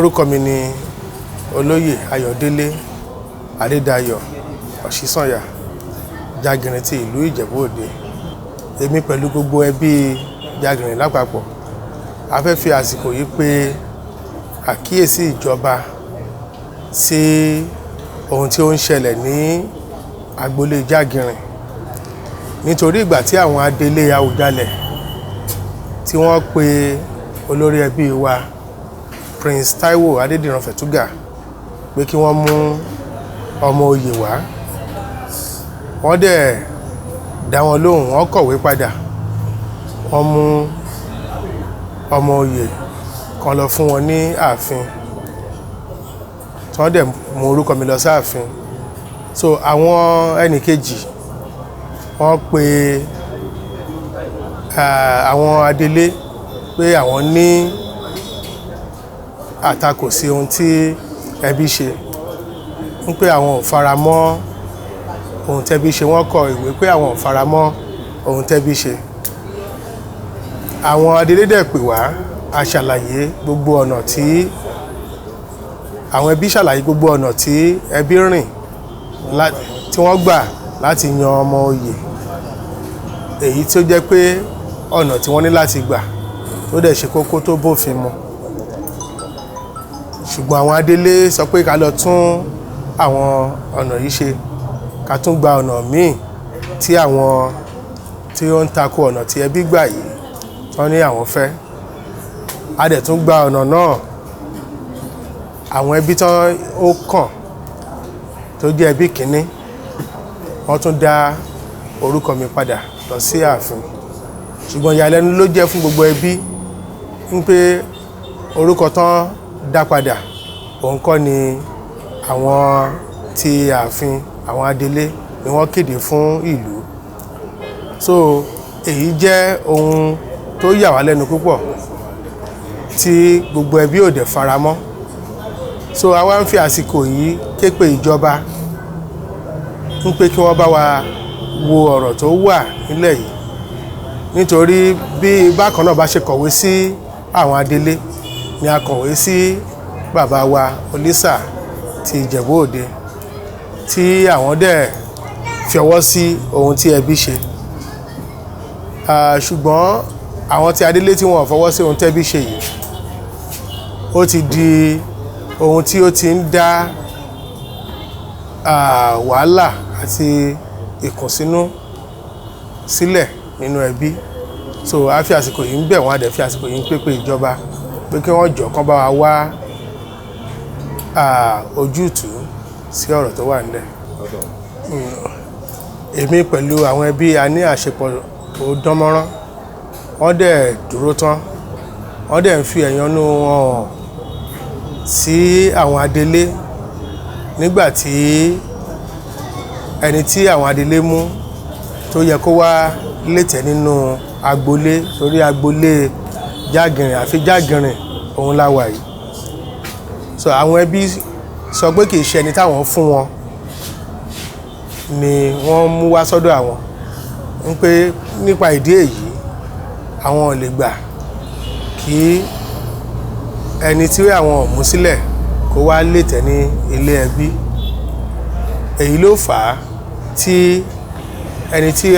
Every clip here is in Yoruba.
Orúkọ mi ni Olóyè Ayọ̀délé Adédayọ̀ Ọ̀ṣísànyà Jàgìrìn ti ìlú Ìjẹ̀bú-Òde. Èmi pẹ̀lú gbogbo ẹbí Jàgìrìn lápapọ̀ a fẹ́ fi àsìkò yìí pe àkíyèsí ìjọba sí ohun tí ó ń ṣẹlẹ̀ ní agboolé Jàgìrìn. Nítorí ìgbà tí àwọn adelé Awùjalẹ̀ tí wọ́n pe olórí ẹbí wa Prince Taiwo Adédìran Fẹ̀túgà pé kí wọ́n mú ọmọ oyè wá, wọ́n dẹ̀ dá wọn lóhùn, wọ́n kọ̀wé padà, wọ́n mú ọmọ oyè kan lọ fún wọn ní ààfin tí wọ́n dẹ̀ mú orúkọ mi lọ sáàfin. So àwọn ẹnìkejì wọ́n pe àwọn adelé pé àwọn ní àtakò sí ohun tí ẹbí ṣe, ń pé àwọn ò fara mọ́ ohun tẹ́bí ṣe. Wọ́n kọ ìwé pé àwọn ò fara mọ́ ohun tẹ́bí ṣe. Àwọn adelé dẹ̀ pè wá, a ṣàlàyé gbogbo ọ̀nà tí àwọn ẹbí ṣàlàyé gbogbo ọ̀nà tí ẹbí rìn tí wọ́n gbà láti yan ọmọ oyè, èyí tí ó jẹ́ pé ọ̀nà tí wọ́n ní láti gbà tó dẹ̀ ṣe kókó tó bófin mu. Ṣùgbọ́n àwọn adelé sọ pé ká lọ tún àwọn ọ̀nà yìí ṣe, ká tún gba ọ̀nà míì tí àwọn tí ó ń tako ọ̀nà tí ẹbí gbà yìí tán ní àwọn fẹ́. A dẹ̀ tún gba ọ̀nà náà. Àwọn ẹbí tán ó kàn tó jẹ́ ẹbí kìíní, wọ́n tún dá orúkọ mi padà lọ sí ààfin. Ṣùgbọ́n ìyàlẹ́nu ló jẹ́ fún gbogbo ẹbí ń pé orúkọ tán dá padà òun kọ́ ni àwọn ti ààfin, àwọn adelé ni wọ́n kéde fún ìlú. So èyí jẹ́ ohun tó yà wá lẹ́nu púpọ̀ tí gbogbo ẹbí ò dẹ̀ faramọ́. So a wá ń fi àsìkò yìí ké pe ìjọba ń pé kí wọ́n bá wa wo ọ̀rọ̀ tó wà nílẹ̀ yìí. Nítorí bí bákan náà bá ṣe kọ̀wé sí àwọn adelé ni a kọ̀wé sí bàbá wa Olísà ti Ìjẹ̀bú-Òde tí àwọn dẹ̀ fi ọwọ́ sí ohun tí ẹbí ṣe. Ṣùgbọ́n àwọn tí adelé tí wọ́n fọwọ́ sí ohun tẹ́bí ṣe yìí, ó ti di ohun tí ó ti ń dá wàhálà àti ìkùnsínú sílẹ̀ nínú ẹbí. So a fi àsìkò yìí ń bẹ̀ wọ́n, a dẹ̀ fi àsìkò yìí ń pé ìjọba pé kí wọ́n jọ̀ọ́ kán bá wa wá ojútùú sí ọ̀rọ̀ tó wà nílẹ̀. Èmi pẹ̀lú àwọn ẹbí a ní àṣepọ̀ tó dánmọ́rán. Wọ́n dẹ̀ dúró tán, wọ́n dẹ̀ ń fi ẹ̀yọ́nú wọn hàn sí àwọn adelé nígbà tí ẹni tí àwọn adelé mú tó yẹ kó wá létẹ̀ nínú agboolé, torí agboolé Jàgìrìn àfi Jàgìrìn òun la wà yìí. So àwọn ẹbí sọ pé kì í ṣe ẹni táwọn fún wọn ni wọ́n mú wá sọ́dọ̀ àwọn, ń pé nípa ìdí èyí àwọn ò lè gbà kí ẹni tí àwọn ò mú sílẹ̀ kó wá létẹ̀ ní ilé ẹbí. Èyí ló fà á tí ẹni tí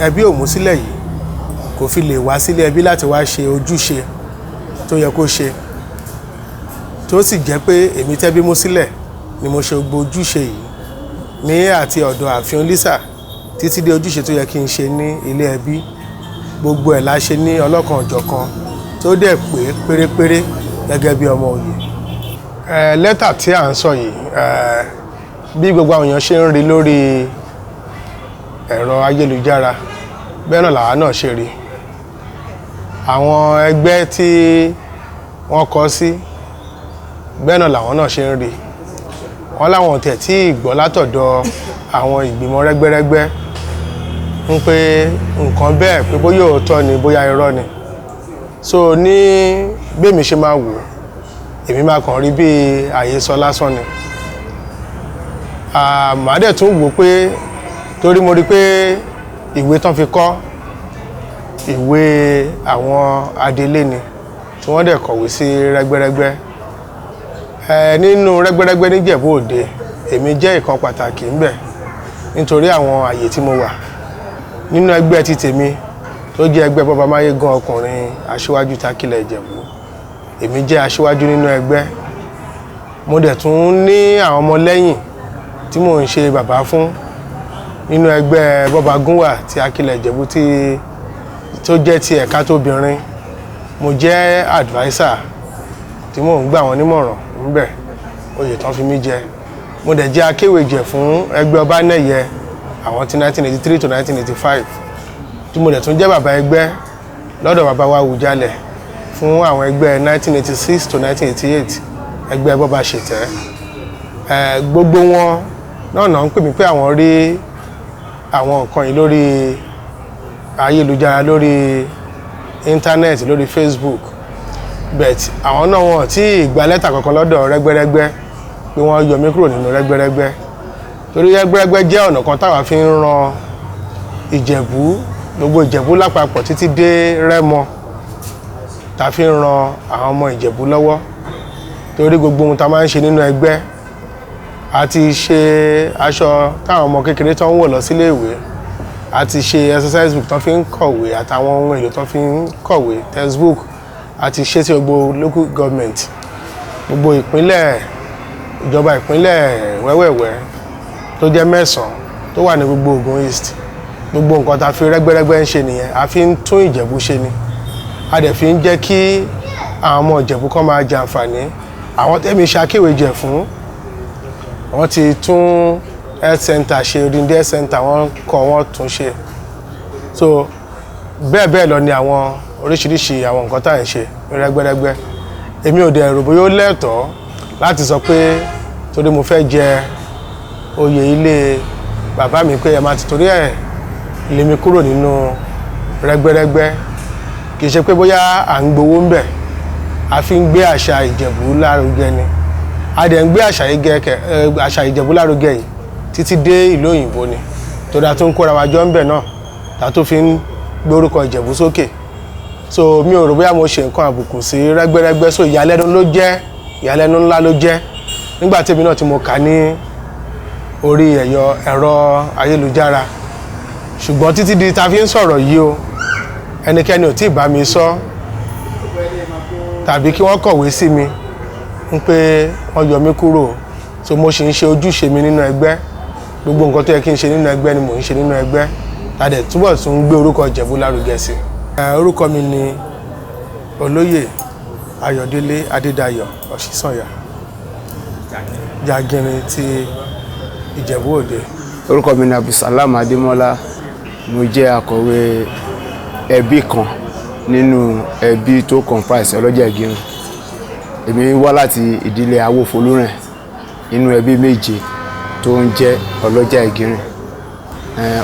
ẹbí ò mú sílẹ̀ yìí kò fi lè wá sílé ẹbí láti wá ṣe ojúṣe tó yẹ kó ṣe, tó sì jẹ́ pé èmi tẹ́bí mú sílẹ̀ ni mo ṣe gbogbo ojúṣe yìí ní àti ọ̀dọ̀ ààfin Olísà títí dé ojúṣe tó yẹ kí n ṣe ní ilé ẹbí. Gbogbo ẹ̀ la ṣe ní ọlọ́kan ọ̀jọ̀kan tó dẹ̀ pé pérépéré gẹ́gẹ́ bí ọmọ oyè. Lẹ́tà tí à ń sọ yìí, bí gbogbo àwọn èèyàn ṣe ń rí lórí ẹ̀rọ ayélujára bẹ́ẹ̀ náà làwa náà ṣe rí. Àwọn ẹgbẹ́ tí wọ́n kọ sí bẹ́ẹ̀ náà làwọn náà ṣe ń rí. Wọ́n láwọn tẹ̀ tí ìgbọ́ látọ̀dọ̀ àwọn ìgbìmọ̀ rẹ́gbẹ́rẹ́gbẹ́ ń pé nǹkan bẹ́ẹ̀ pé bóyá òótọ́ ni bóyá irọ́ ni. So ní bẹ́ẹ̀ mi ṣe máa wò, èmi máa kàn rí bí àhesọ lásán ni. Màá dẹ̀ tún wò pé torí mo rí pé ìwé tán fi kọ ìwé àwọn adelé ni tí wọ́n dẹ̀ kọ̀wé sí rẹ́gbẹ́rẹ́gbẹ́ Nínú rẹ́gbẹ́rẹ́gbẹ́ níjẹ̀bú òde èmi jẹ́ ìkan pàtàkì ńbẹ̀ nítorí àwọn àyè tí mo wà nínú ẹgbẹ́ ti tèmi tó jẹ́ ẹgbẹ́ Bọ́ba Máyégún ọkùnrin aṣíwájú tákìlẹ̀ Ìjẹ̀bú. Èmi jẹ́ aṣíwájú nínú ẹgbẹ́. Mo dẹ̀ tún ní àwọn ọmọ lẹ́yìn tí mò ń ṣe bàbá fún nínú ẹgbẹ́ Bọ́ba Gúnwà ti Akilẹ̀ Ìjẹ̀bú tó jẹ́ ti ẹ̀ka tóbìnrin. Mo jẹ́ advisor tí mò ń gbà wọ́n nímọ̀ràn ńbẹ̀, oyè tán fi mí jẹ. Mo dẹ̀ jẹ́ akéwèjẹ̀ fún ẹgbẹ́ Ọbánẹ́yẹ àwọn ti 1983 to 1985 tí mo dẹ̀ tún jẹ́ bàbá ẹgbẹ́ lọ́dọ̀ bàbá wa Awùjalẹ̀ fún àwọn ẹgbẹ́ 1986 to 1988 ẹgbẹ́ Bọ́ba Ṣètẹ́. Gbogbo wọn náà ń pè mí pé àwọn rí àwọn nǹkan yìí lórí ayélujára, lórí íńtánẹ́ẹ̀tì, lórí Facebook, but àwọn náà wọn tí gba lẹ́tà kankan lọ́dọ̀ rẹ́gbẹ́rẹ́gbẹ́ pé wọ́n yọ mí kúrò nínú rẹ́gbẹ́rẹ́gbẹ́. Torí rẹ́gbẹ́rẹ́gbẹ́ jẹ́ ọ̀nà kan táwa fi ń ran Ìjẹ̀bú, gbogbo Ìjẹ̀bú lápapọ̀ títí dé Rẹ́mọ, tá fi ń ran àwọn ọmọ Ìjẹ̀bú lọ́wọ́. Torí gbogbo ohun tá máa ń ṣe nínú ẹgbẹ́, a ti ṣe aṣọ táwọn ọmọ kékeré tó ń wọ̀ lọ sílé ìwé, a ti ṣe exercise book tó fi ń kọ̀wé àtàwọn ohun èlò tó fi ń kọ̀wé, textbook, a ti ṣe sí gbogbo local government, gbogbo ìpínlẹ̀, ìjọba ìpínlẹ̀ wẹ́wẹ̀wẹ́ tó jẹ́ 9 tó wà ní gbogbo Ògùn East. Gbogbo nǹkan tá fi rẹ́gbẹ́rẹ́gbẹ́ ń ṣe nìyẹn, a fi ń tún Ìjẹ̀bú ṣe ni. A dẹ̀ fi ń jẹ́ kí àwọn ọmọ Ìjẹ̀bú kan máa jẹ àǹfààní. Àwọn tẹ́mi ṣàkéwèjẹ̀ fún, wọ́n ti tún health center ṣe, odindi health center wọ́n kọ́, wọ́n tún ṣe. So bẹ́ẹ̀ lọ ni àwọn oríṣiríṣi àwọn nǹkan tá à ń ṣe ní rẹ́gbẹ́rẹ́gbẹ́. Èmi ò dẹ̀ rò bóyá ó lẹ́tọ̀ọ́ láti sọ pé torí mo fẹ́ jẹ oyè ilé bàbá mi pé ẹ máa ti torí ẹ̀ lé mi kúrò nínú rẹ́gbẹ́rẹ́gbẹ́. Kì í ṣe pé bóyá à ń gbowó ń bẹ̀, a fi ń gbé àṣà Ìjẹ̀bú lárugẹ ni. A dẹ̀ ń gbé àṣà Ìjẹ̀bú lárugẹ yìí títí dé ìlú òyìnbó ni. Torí a tún kóra wa jọ ń bẹ̀ náà, tá tó fi ń gbé orúkọ Ìjẹ̀bú sókè. So mi ò rò bóyá mo ṣe nǹkan àbùkù sí rẹ́gbẹ́rẹ́gbẹ́. So ìyàlẹ́nu ńlá ló jẹ́ nígbà tí èmi náà tí mo kà ní orí ẹ̀rọ ayélujára. Ṣùgbọ́n títí di ta fi ń sọ̀rọ̀ yìí o, ẹnikẹ́ni ò tí ì bá mi sọ tàbí kí wọ́n kọ̀wé sí mi ń pé wọ́n yọ mí kúrò. So mo sì ń ṣe ojúṣe mi nínú ẹgbẹ́. Gbogbo nǹkan tó yẹ kí n ṣe nínú ẹgbẹ́ ni mò ń ṣe nínú ẹgbẹ́. Ta dẹ̀ túbọ̀ tún gbé orúkọ Ìjẹ̀bú lárugẹ sí. Orúkọ mi ni Olóyè Ayọ̀délé Adédayọ̀ Ọ̀ṣísànyà, Jàgìnrin ti Ìjẹ̀bú Òde. Orúkọ mi ni Abdulsalam Adémọ́lá. Mo jẹ́ akọ̀wé ẹbí kan nínú ẹbí tó comprise Ọlọ́jà Ìgìrìn. Èmi wá láti ìdílé Awófolúrìn nínú ẹbí méje tó ń jẹ́ Ọlọ́jà Ìgìrìn.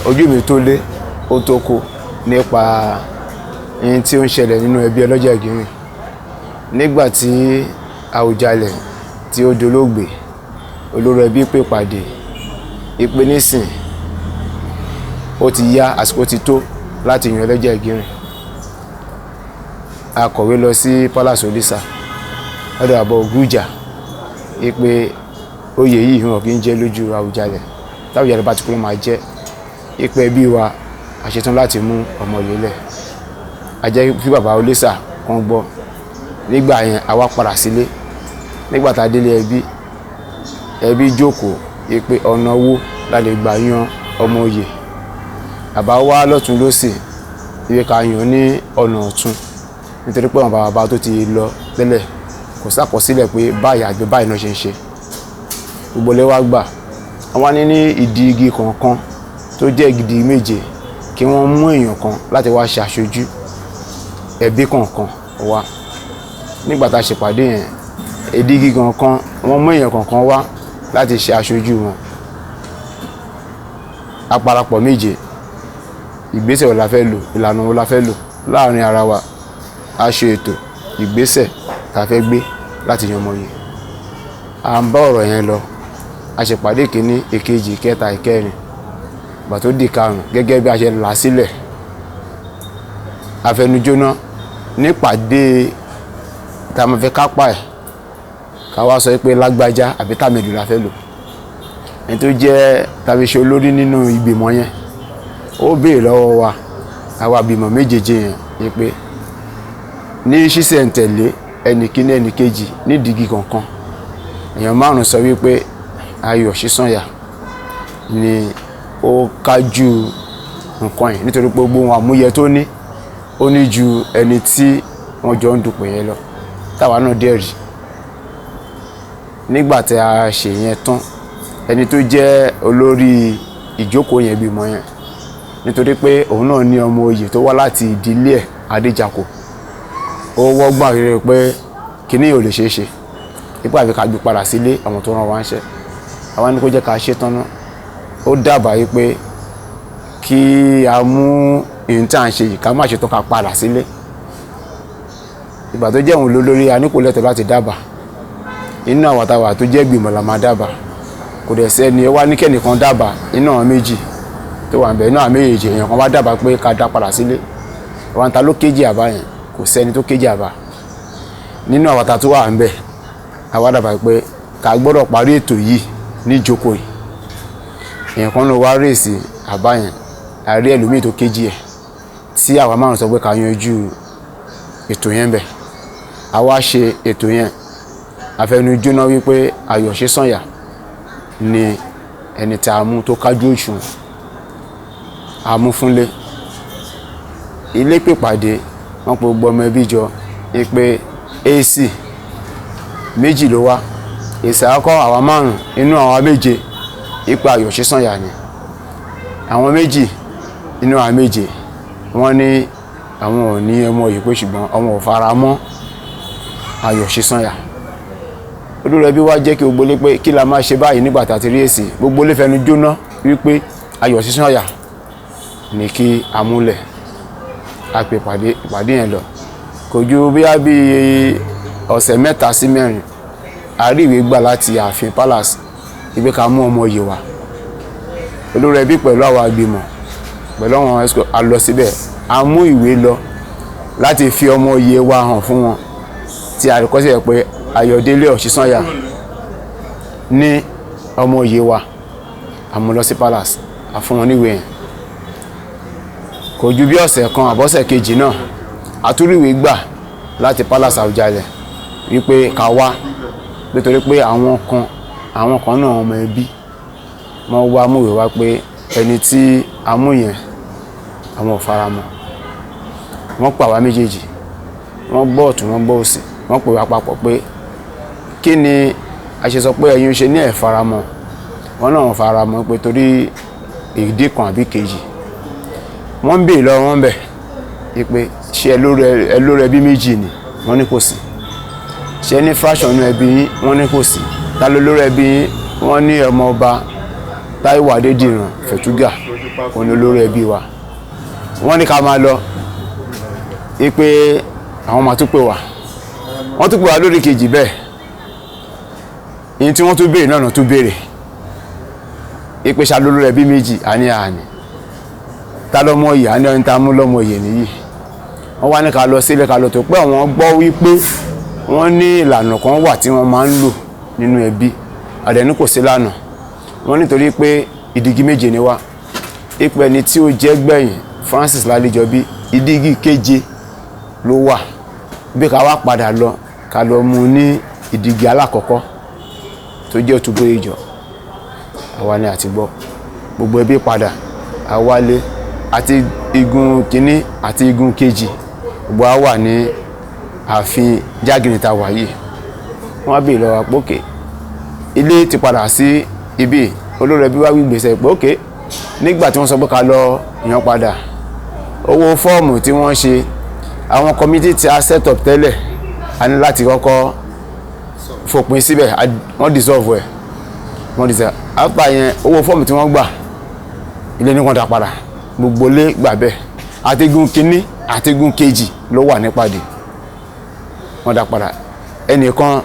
Ojú mi tó lé ó tó kó nípa ohun tí ó ń ṣẹlẹ̀ nínú ẹbí Ọlọ́jà Ìgìrìn. Nígbà tí Awùjalẹ̀ tí ó dolóògbé, olórí ẹbí pè pàdé ìpè nísìn ó ti yá, àsìkò ti tó láti yan Ọlọ́jà Ìgìrìn. A kọ̀wé lọ sí Palace Olisa lọ́dọ̀ àbọ̀ Ògújà ìpè oyè yìí wọn kì í jẹ́ lójú Awùjalẹ̀, táwùjalẹ̀ bá ti kúrò máa jẹ́. Ìpè ẹbí wa a ṣetán láti mú ọmọ yìí lẹ̀. A jẹ́ kí bàbá Olisa kan gbọ́. Nígbà yẹn a wá padà sílé. Nígbà tá a délé ẹbí jókòó ìpè ọ̀nà owó la lè gbà yan ọmọ oyè. Bàbá wa lọ́tún lósì ìwé ká yan ní ọ̀nà ọ̀tún nítorí pé àwọn bàbá tó ti lọ tẹ́lẹ̀ kò ṣàkọsílẹ̀ pé báyìí àgbẹ̀ báyìí náà ṣe ń ṣe. Gbogbo lẹ wá gbà. Wọ́n ní ìdí igi kọ̀ọ̀kan tó jẹ́ ìdí méje kí wọ́n mú èèyàn kan láti wá ṣe aṣojú ẹbí kọ̀ọ̀kan wá. Nígbà tá a ṣèpàdé yẹn, ìdí igi kọ̀ọ̀kan wọ́n mú èèyàn kọ̀ọ̀kan wá láti ṣe aṣojú wọn. Àparapọ̀ méje, ìgbésẹ̀ wo la fẹ́ lò, ìlànà wo la fẹ́ lò láàrin ara wa. A ṣe ètò ìgbésẹ̀ tá a fẹ́ gbé láti yan ọmọ yìí. À ń bá ọ̀rọ̀ yẹn lọ. A ṣèpàdé kìíní, èkejì, ìkẹta, ìkẹrin. Ìgbà tó di karùn-ún gẹ́gẹ́ bí a ṣe là sílẹ̀. Afẹnujóná nípàdé tá a máa fẹ́ kápá ẹ̀ ká wá sọ pé lágbájá àbí tàmẹ̀dù la fẹ́ lò. Ẹni tó jẹ́ tàbí ṣe olórí nínú ìgbìmọ̀ yẹn ó béèrè lọ́wọ́ wa àwa ìgbìmọ̀ méjèèjì yẹn pé ní ṣísẹ̀ntẹ̀lé ẹnì kíní ẹnì kejì ní dígí kankan èèyàn 5 sọ wípé Ayọ̀ Ṣísànyà ni ó kájú nǹkan yìí nítorí pé gbogbo wọn àmúyẹ tó ní ó ní ju ẹni tí wọ́n jọ ń dupò yẹn lọ táwa náà dẹ̀ rí. Nígbà tí a ṣe yẹn tán ẹni tó jẹ́ olórí ìjókòó yẹn bímọ yẹn nítorí pé òun náà ní ọmọ oyè tó wá láti ìdílé ẹ̀ Adéjàkò ó wọ́gbọ́n rere pé kíní ò lè ṣeé ṣe nípa àfi ká gbé padà sílé àwọn tó rán wa ń ṣe àwa ní kó jẹ́ ká ṣe tán náà ó dábàá yìí pé kí a mú ìhun tí à ń ṣe yìí ká má ṣe tán ká padà sílé. Ìgbà tó jẹ́ òun lólórí a ní kò lẹ́tọ̀ọ́ láti dábàá inú àwọn àtàwà tó jẹ́ gbìmọ̀ la máa dábàá kò dẹ̀ sẹ́ni wá ní kẹ́nìkan dábàá inú àwọn méjì tó wà ń bẹ̀ inú àwọn méjèèjì èèyàn kan wá dábàá pé ká dá padà sílé àwọn ta ló kéjì àbá yẹn kò sẹ́ni tó kéjì àbá nínú àwọn àtà tó wà ń bẹ̀ àwa dábàá pé ká gbọ́dọ̀ parí ètò yìí ní ìjókòó yìí èèyàn kan ló wá rèsì àbá yẹn àrí ẹlòmíì tó kéjì ẹ̀ tí àwa 5 sọ pé ká yanjú ètò yẹn bẹ̀ àwa ṣe ètò yẹn àfẹnujóná wípé Ayọ̀ Ṣísànyà ni ẹni tí a mú tó kájú òṣùwọ̀n a mú fúnlé ilé pèpàdé wọn pe gbogbo ọmọ ẹbí jọ pé AC méjì ló wá èsì àkọ́kọ́ àwa 5 inú àwa 7 ipa Ayọ̀ Ṣísànyà ni àwọn 2 inú àwa 7 wọ́n ní àwọn ò ní ọmọ yìí pé ṣùgbọ́n ọmọ ò fara mọ́ Ayọ̀ Ṣísànyà. Olórí ẹbí wá jẹ́ kí gbogbo lé pé kí la máa ṣe báyìí nígbà tá ti rí èsì gbogbo lé fẹnu jóná wípé Ayọ̀ Ṣísànyà ní kí a múlẹ̀ a pè ìpàdé yẹn lọ kò ju bí ọ̀sẹ̀ 3 sí 4 a rí ìwé gbà láti ààfin palace ibi ká mú ọmọ oyè wa. Olórí ẹbí pẹ̀lú àwọn agbìmọ̀ pẹ̀lú àwọn ẹ̀sìkò a lọ síbẹ̀ a mú ìwé lọ láti fi ọmọ oyè wa hàn fún wọn tí a rí kọ́ sí ẹ̀ pé Ayọ̀délé Ọ̀ṣísànyà ní ọmọ oyè wa a mú lọ sí palace a fún wọn níwèé yẹn kò ju bí ọ̀sẹ̀ kan àbọ̀sẹ̀ kejì náà a tún rí ìwé gbà láti palace Àwùjalẹ̀ wípé ká wá nítorí pé àwọn kan náà ọmọ ẹbí wọ́n wá múwèé wá pé ẹni tí a mú yẹn àwọn ò fara mọ́ wọ́n pa wá méjèèjì wọ́n gbọ́ ọ̀tún wọ́n gbọ́ òsì wọ́n pè wá papọ̀ pé kí ni a ṣe sọ pé ẹ̀yin ṣe ní ẹ̀ fara mọ́ wọ́n náà wọ́n fara mọ́ pé torí ìdí kan àbí kejì wọ́n ń bèèrè lọ́wọ́ wọn bẹ̀ pé ṣé ẹlórí ẹbí méjì ni wọ́n ní kò sí ṣé ní fraction ẹbí yín wọ́n ní kò sí ta ló lórí ẹbí yín wọ́n ní ọmọ ọba Táíwò Adédìran Fẹ̀túgà òun ni olórí ẹbí wa wọ́n ní ká máa lọ pé àwọn máa tún pè wá wọ́n tún pè wá lórí kejì bẹ́ẹ̀ yìí tí wọ́n tún béèrè náà tún béèrè pé ṣá lórí ẹbí méjì àní ta lọ́mọ yìí àní ọ̀yìn tá mú lọ́mọ yìí nìyí wọ́n wá ní ká lọ sílé ká lọ tó pé àwọn gbọ́ wípé wọ́n ní ìlànà kan wà tí wọ́n máa ń lò nínú ẹbí àdẹ̀ní kò sí lánàá wọ́n nítorí pé ìdígí méje ni wá ipò ẹni tí ó jẹ́ gbẹ̀yìn Francis Ládéjọbí ìdígí 7 ló wà bí ká wá padà lọ ká lọ mú ní ìdígí alákọ̀ọ́kọ́ tó jẹ́ Òtúbó ìjọ àwa ni àti gbọ́ gbogbo ẹbí padà àwálé àti igun kìíní àti igun kejì gbogbo a wà ní ààfin Jágìnìta wà yìí wọ́n bèèrè lọ́wọ́ pókè ilé ti padà sí ibi olórí ẹbí wá gbígbèsè pókè nígbà tí wọ́n sọ pé ká lọ yan padà owó fọ́ọ̀mù tí wọ́n ṣe àwọn committee tí a set up tẹ́lẹ̀ a ní láti kọ́kọ́ fòpin síbẹ̀ wọ́n dissolve ẹ̀ wọ́n dissolve after yẹn owó fọ́ọ̀mù tí wọ́n gbà ilé ní wọ́n dá padà gbogbo lé gbà bẹ́ẹ̀ àtigun kínní àtigun kejì ló wà nípàdé wọ́n dá padà ẹnìkan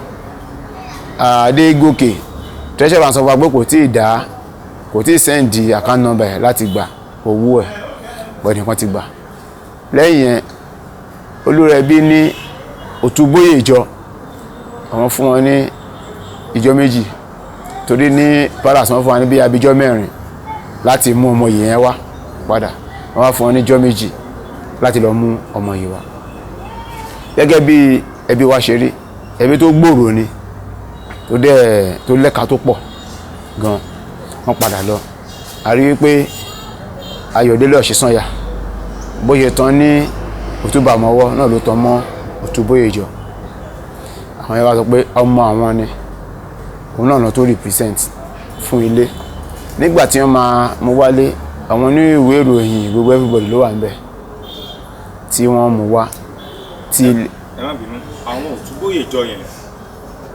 Adégòkè treasurer sọ fún wa pé kò tí ì sẹ́ǹdì account number ẹ̀ láti gba owó ẹ̀ bọ́ọ̀dì kan ti gbà lẹ́yìn yẹn olórí ẹbí ní Òtúbó ìjọ àwọn fún wọn ní ìjọ́ méjì torí ní palace wọ́n fún wa ní bí abijọ́ mẹ́rin láti mú ọmọ yìí yẹn wá padà wọ́n wá fún wọn ní ìjọ́ méjì láti lọ mú ọmọ yìí wá. Gẹ́gẹ́ bí ẹbí wa ṣe rí ẹbí tó gbòòrò ni tó lẹ́ka tó pọ̀ gan. Wọ́n padà lọ a rí wípé Ayọ̀délé Ọ̀ṣínsànyà bóyá tán ní Òtúbàmọ́wọ́ náà ló tán mọ́ Òtúbóyèjọ. Àwọn yẹn wá sọ pé ọmọ àwọn ni òun náà tó represent fún ilé. Nígbà tí wọ́n máa mú wálé àwọn ní ìwé ìròyìn gbogbo everybody ló wà níbẹ̀ tí wọ́n mú wá tí. Ẹ má bínú àwọn Òtúbóyèjọ yẹn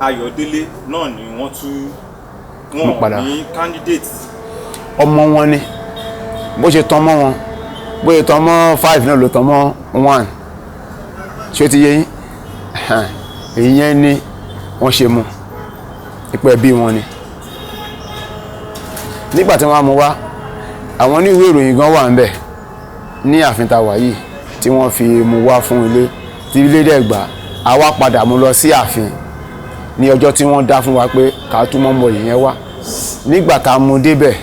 Ayọ̀délé náà ni wọ́n wọ́n ní candidate. Ọmọ wọn ni bó ṣe tán mọ́ wọn bóyá tán mọ́ 5 náà ló tán mọ́ 1 ṣé ó ti yé yín èyí yẹn ni wọ́n ṣe mú ipò ẹbí wọn ni. Nígbà tí wọ́n mú wá àwọn ní ìwé ìròyìn gan wà níbẹ̀ ní ààfin tá wà yìí tí wọ́n fi mú wá fún ilé tí ilé dẹ̀ gbà á wá padà mú lọ sí ààfin ní ọjọ́ tí wọ́n dá fún wa pé ká tún mọ́ ọmọ yẹn wá. Nígbà tá a mú débẹ̀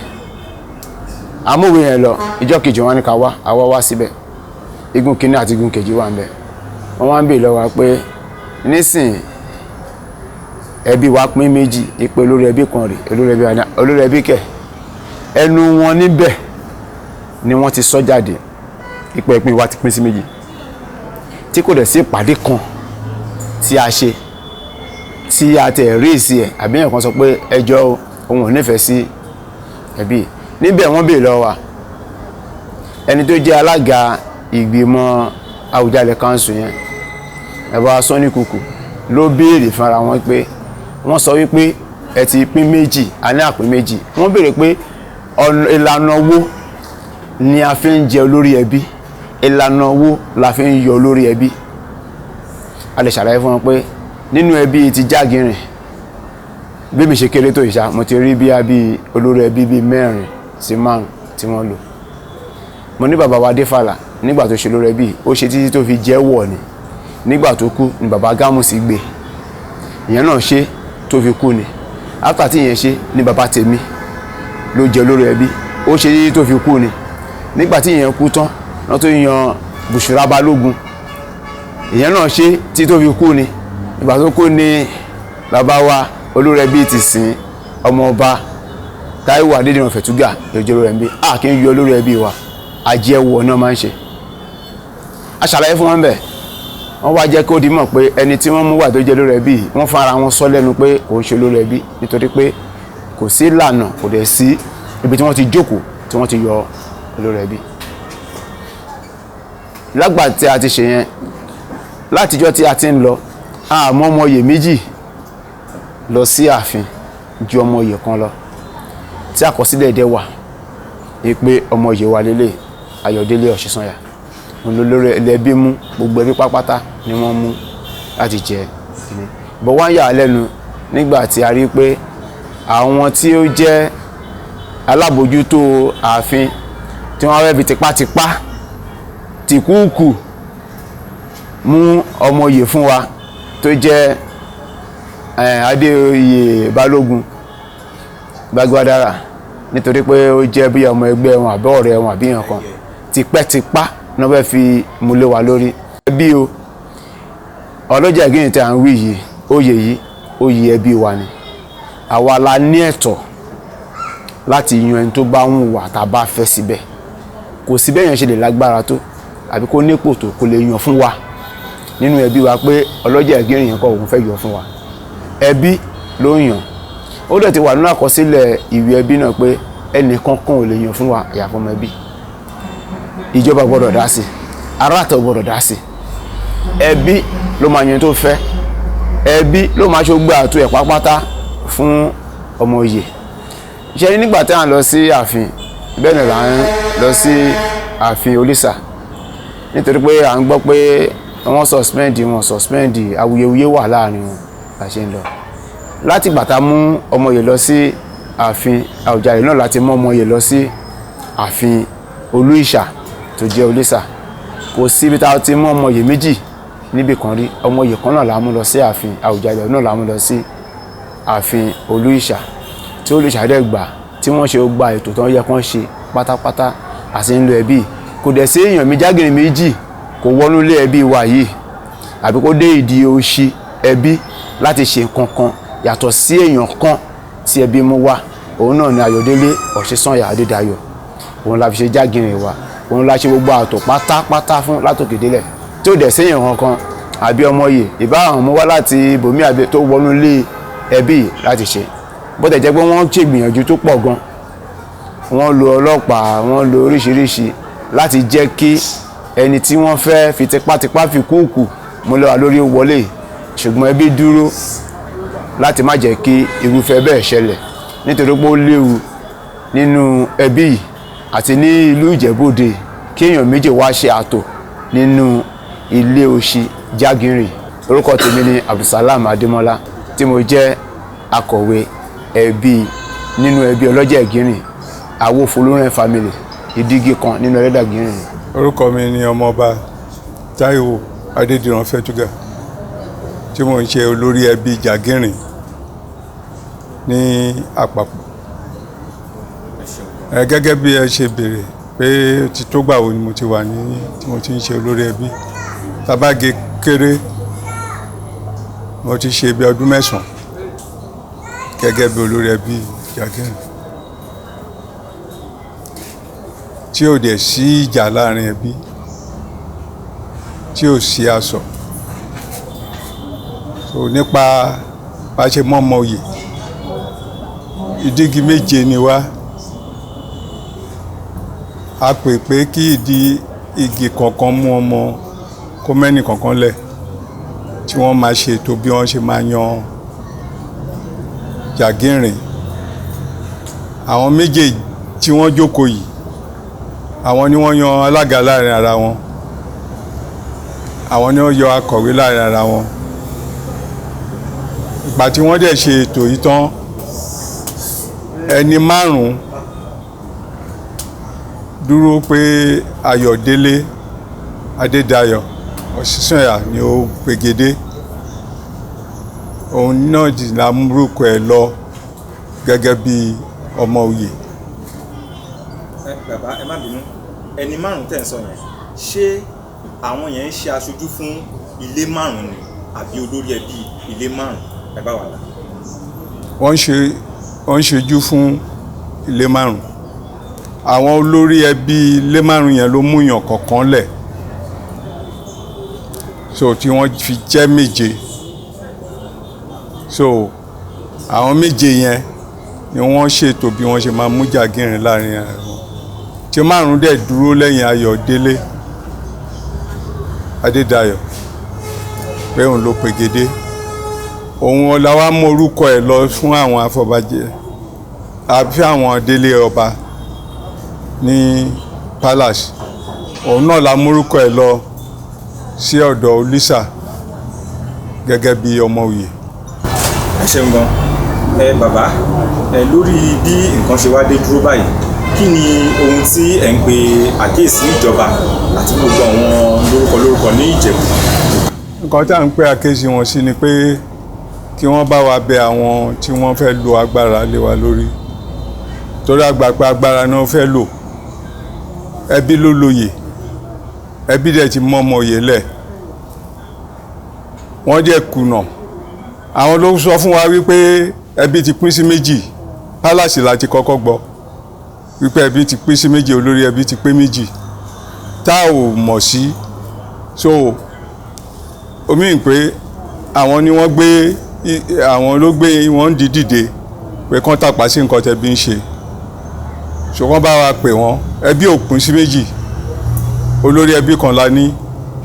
amúwé yẹn lọ ìjọ́ kejì wọn ní ká wá àwa wá síbẹ̀ igun kínní àti igun kejì wà níbẹ̀. Wọ́n wá ń bèèrè lọ́wọ́ pé nísìn ẹbí wa pín méjì ìpè olórí ẹbí kan rè olórí ẹbí kẹ̀ ẹnu wọn níbẹ̀ ni wọ́n ti sọ jáde ìpè ìpín wa ti pín sí méjì tí kò dẹ̀ sí ìpàdé kan tí a ṣe tí a tẹ̀ rí ìsì ẹ̀ àbí ẹ̀kan sọ pé ẹjọ́ òun ò nífẹ̀ẹ́ sí ẹbí. Níbẹ̀ wọ́n bèèrè lọ́wọ́ wa ẹni tó jẹ́ alága ìgbìmọ̀ Àwùjalẹ̀ council yẹn ẹ̀bá Sọ́ní Kùkù ló béèrè fúnra wọn pé wọ́n sọ wípé ẹ ti pín méjì a ní àpín méjì. Wọ́n béèrè pé ìlànà wo ni a fi ń jẹ olórí ẹbí ìlànà wo la fi ń yọ olórí ẹbí. A lè ṣàlàyé fún wọn pé nínú ẹbí ti Jágìrìn bí mi ṣe kéré tó ìṣá mo ti rí bí olórí ẹbí bíi 4 sí 5 tí wọ́n lò. Mo ní bàbá wa Adéfàlà nígbà tó ṣe olórí ẹbí ó ṣe títí tó fi jẹ́ wọ̀ ni. Nígbà tó kú ni bàbá Gámùsì gbé ìyẹn náà ṣe tó fi kú ni. After tí ìyẹn ṣe ni bàbá tèmi ló jẹ́ olórí ẹbí ó ṣe títí tó fi kú ni. Nígbà tí ìyẹn kú tán wọ́n tó yan Bùṣúrà Balógun ìyẹn náà ṣe títí tó fi kú ni. Ìgbà tó kú ni bàbá wa olórí ẹbí ti sìn ọmọ ọba Táíwò Adédìran Fẹ̀túgà lójú olórí ẹbí a kì í yọ olórí ẹbí wa àjẹwò náà máa ń ṣe. A ṣàlàyé fún wọn bẹ́ẹ̀ wọ́n wá jẹ́ kó di mọ̀ pé ẹni tí wọ́n mú wà tó jẹ́ olórí ẹbí wọ́n fara wọn sọ lẹ́nu pé kò ń ṣe olórí ẹbí nítorí pé kò sí ìlànà kò dẹ̀ sí ibi tí wọ́n ti jókòó tí wọ́n ti yọ olórí ẹbí. Lágbà tí a ti ṣe yẹn látijọ́ tí a ti ń lọ àmọ́ ọmọ oyè méjì lọ sí ààfin ju ọmọ oyè kan lọ tí àkọsílẹ̀ dẹ̀ wà pé ọmọ oyè wa lélẹ̀ Ayọ̀délé Ọ̀ṣínsànyà olórí ẹbí mú gbogbo ẹbí pápátá ni wọ́n mú láti jẹ ìní. Bọ̀ wá ń yà á lẹ́nu nígbà tí a rí pé àwọn tí ó jẹ́ alábòójútó ààfin tí wọ́n fẹ́ fi tipátipá tìkúùkù mú ọmọ oyè fún wa tó jẹ́ Adéoyè Balógun Gbagbadára nítorí pé ó jẹ́ bí ọmọ ẹgbẹ́ wọn àbí ọ̀rẹ́ wọn àbí èèyàn kan tipẹ́tipá náà fẹ́ fi múlé wa lórí. Ẹbí o Ọlọ́jà Ìgéyìn tí à ń wí yìí oyè ẹbí wa ni. Àwa la ní ẹ̀tọ́ láti yan ẹni tó bá ń wà tá a bá fẹ́ síbẹ̀. Kò sí bẹ́ẹ̀ yẹn ṣe lè lágbára tó àbí kó nípò tó kó lè yan fún wa nínú ẹbí wa pé Ọlọ́jà Ìgéyìn yẹn kọ́ òun fẹ́ yọ fún wa. Ẹbí ló yàn. Ó dẹ̀ ti wà nínú àkọsílẹ̀ ìwé ẹbí náà pé ẹnì kankan ò lè yan fún wa àyàfi ọmọ ẹbí. Ìjọba gbọ́dọ̀ dá sí, aráàtọ̀ gbọ́dọ̀ dá sí. Ẹbí ló máa yan tó fẹ́. Ẹbí ló máa ṣogbó àtò ẹ̀ pápátá fún ọmọ oyè. Ṣé nígbà tí à ń lọ sí ààfin bẹ́ẹ̀ ni là ń lọ sí ààfin Olísà nítorí pé à ń gbọ́ pé wọ́n suspend awuyewuye wà láàrin wọn bá ṣe ń lọ. Láti ìgbà tá a mú ọmọ oyè lọ sí ààfin Àwùjalẹ̀ náà láti mú ọmọ oyè lọ sí ààfin Olúìṣà tó jẹ́ Olísà. Kò síbi tá a ti mú ọmọ oyè méjì níbi kan rí. Ọmọ oyè kan náà la mú lọ sí ààfin Àwùjalẹ̀ náà la mú lọ sí ààfin Olúìṣà tí Olúìṣà dẹ̀ gbà tí wọ́n ṣe gba ètò tó yẹ kán ṣe pátápátá àti ń lo ẹbí. Kò dẹ̀ sí èèyàn Jágìnrìn méjì kò wọnú ilé ẹbí wa yìí àbí kó dé ìdí òṣì ẹbí láti ṣe nǹkan kan yàtọ̀ sí èèyàn kan tí ẹbí mú wá. Òun náà ni Ayọ̀délé Ọ̀ṣínsànyà Adédayọ̀. Òun la fi ṣe Jágìnrìn wa, òun la ṣe gbogbo àtò pátápátá fún látòkè délẹ̀ tí ò dẹ̀ sí èèyàn kankan àbí ọmọye ìbá àwọn ọmọ wá láti ibòmí àbí tó wọnú ilé ẹbí láti ṣe. Bó tẹ̀ jẹ́ pé wọ́n ṣe ìgbìyànjú tó pọ̀ gan, wọ́n lo ọlọ́pàá, wọ́n lo oríṣiríṣi láti jẹ́ kí ẹni tí wọ́n fẹ́ fi tipátipá fi kúùkù múlẹ̀ wá lórí wọlé, ṣùgbọ́n ẹbí dúró láti má jẹ́ kí irúfẹ́ bẹ́ẹ̀ ṣẹlẹ̀ nítorí pé ó léwu nínú ẹbí yìí àti ní ìlú Ìjẹ̀bú-Òde kí èèyàn méjì wá ṣe àtò nínú ilé òṣì Jágìnrìn. Orúkọ tèmi ni Abdulsalam Adémọ́lá tí mo jẹ́ akọ̀wé ẹbí nínú ẹbí ọlọ́jà Ìgìrìn Awófolúrẹ́ family ìdígi kan nínú ẹlẹ́dà Ìgìrìn. Orúkọ mi ni ọmọọba Táíwò Adédìran Fẹ́túgà tí mo ń ṣe olórí ẹbí Jágìnrìn ní àpapọ̀. Gẹ́gẹ́ bí ẹ ṣe béèrè pé ti tó gbà wo ni mo ti wà ní tí mo ti ń ṣe olórí ẹbí. Tabáge kéré mo ti ṣe bí ọdún 9 gẹ́gẹ́ bí olórí ẹbí Jágìnrìn tí ò dẹ̀ sí ìjà láàrin ẹbí, tí ò sí asọ̀. So nípa bá ṣe mọ́mọ oyè ìdígi méje ni wá. A pè pé kí ìdí igi kọ̀ọ̀kan mú ọmọ kó mẹ́nì kọ̀ọ̀kan lẹ̀ tí wọ́n máa ṣe ètò bí wọ́n ṣe máa yan Jágìnrìn. Àwọn méjèèjì tí wọ́n jókòó yìí àwọn ni wọ́n yan alága láàrin ara wọn, àwọn ni wọ́n yọ akọ̀wé láàrin ara wọn. Ìgbà tí wọ́n dẹ̀ ṣe ètò yìí tán ẹni 5 dúró pé Ayọ̀délé Adédayọ̀ Ọ̀ṣínsànyà ni ó pegedé. Òun náà dì lámúrúkọ ẹ̀ lọ gẹ́gẹ́ bí ọmọ oyè. Bàbá ẹ má bínú, ẹni 5 tẹ́ ń sọ yẹn ṣé àwọn yẹn ń ṣe aṣojú fún ilé 5 ni àbí olórí ẹbí ilé 5? Ẹ bá wà lá. Wọ́n ń ṣojú fún ilé 5. Àwọn olórí ẹbí ilé 5 yẹn ló mú yàn kọ̀ọ̀kan lẹ̀, so tí wọ́n fi jẹ́ 7. So àwọn 7 yẹn ni wọ́n ṣètò bí wọ́n ṣe máa mú Jágìnrìn láàrin ara wọn. Tí 5 dẹ̀ dúró lẹ́yìn Ayọ̀délé Adédayọ̀ pé òun ló pegedé. Òun la wá mú orúkọ ẹ̀ lọ fún àwọn afọbajẹ àbí àwọn délé ọba ní palace. Òun náà la mú orúkọ ẹ̀ lọ sí ọ̀dọ̀ Olúìṣà gẹ́gẹ́ bí ọmọ oyè. Ẹ ṣeun gan. Bàbá lórí bí nǹkan ṣe wá dé dúró báyìí, kí ni ohun tí ẹ̀ ń pe àkíyèsí ìjọba àti gbogbo àwọn lórúkọ ní Ìjẹ̀bú? Nǹkan tí à ń pè àkíyèsí wọn sí ni pé kí wọ́n bá wa bẹ àwọn tí wọ́n fẹ́ lo agbára lé wa lórí, torí àgbà pé agbára náà fẹ́ lò. Ẹbí ló lóyè, ẹbí dẹ̀ ti mọ́ ọmọ oyè lẹ̀, wọ́n dẹ̀ kùnà. Àwọn ló sọ fún wa wípé ẹbí ti pín sí 2. Pálàsì láti kọ́kọ́ gbọ́ wípé ẹbí ti pín sí 2, olórí ẹbí ti pín 2 tá ò mọ̀ sí. So omi ń pé àwọn ni wọ́n gbé, àwọn ló gbé wọn dìde pé kán tàpá sí nǹkan tẹ́bí ń ṣe. Ṣùgbọ́n bá wa pè wọ́n, ẹbí ò pín sí 2, olórí ẹbí kan la ní,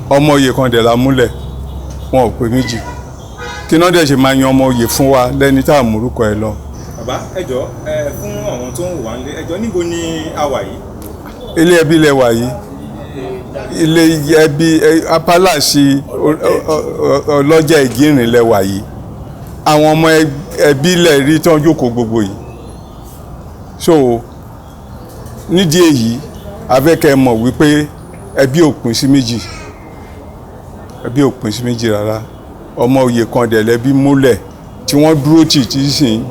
ọmọ oyè kan dẹ̀ la múlẹ̀, wọn ò pé 2. Kí náà dẹ̀ ṣe máa yan ọmọ oyè fún wa lẹ́ni tá à múrúkọ ẹ̀ lọ. Bàbá ẹ jọ̀ọ́ fún àwọn tó ń wà nílé, ẹ jọ̀ọ́ níbo ni a wà yìí? Ilé ẹbí lẹ wà yìí, ilé ẹbí apálàsì ọlọ́jà Ìgìrìn lẹ wà yìí. Àwọn ọmọ ẹbí lẹ rí tán jókòó gbogbo yìí. So nídìí èyí afẹ́kẹ́ mọ̀ wípé ẹbí ò pín sí 2, ẹbí ò pín sí 2 rárá. Ọmọ oyè kan dẹ̀ lẹ́bí múlẹ̀ tí wọ́n dúró tì tí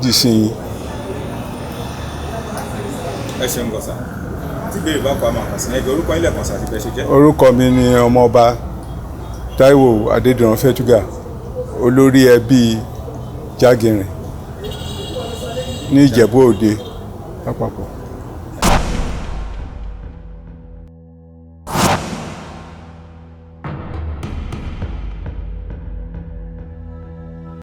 di sìn. ẹ ṣeun gan sà tí ìbéèrè bá kọ àmọ́ àkànṣe ẹgbẹ́ orúkọ ilẹ̀ kan sàti bẹ́ẹ̀ ṣe jẹ́. orúkọ mi ni ọmọọba Táíwò Adédìran Fẹ́túgà, olórí ẹbí Jágìnrìn ní Ìjẹ̀bú Òde lápapọ̀.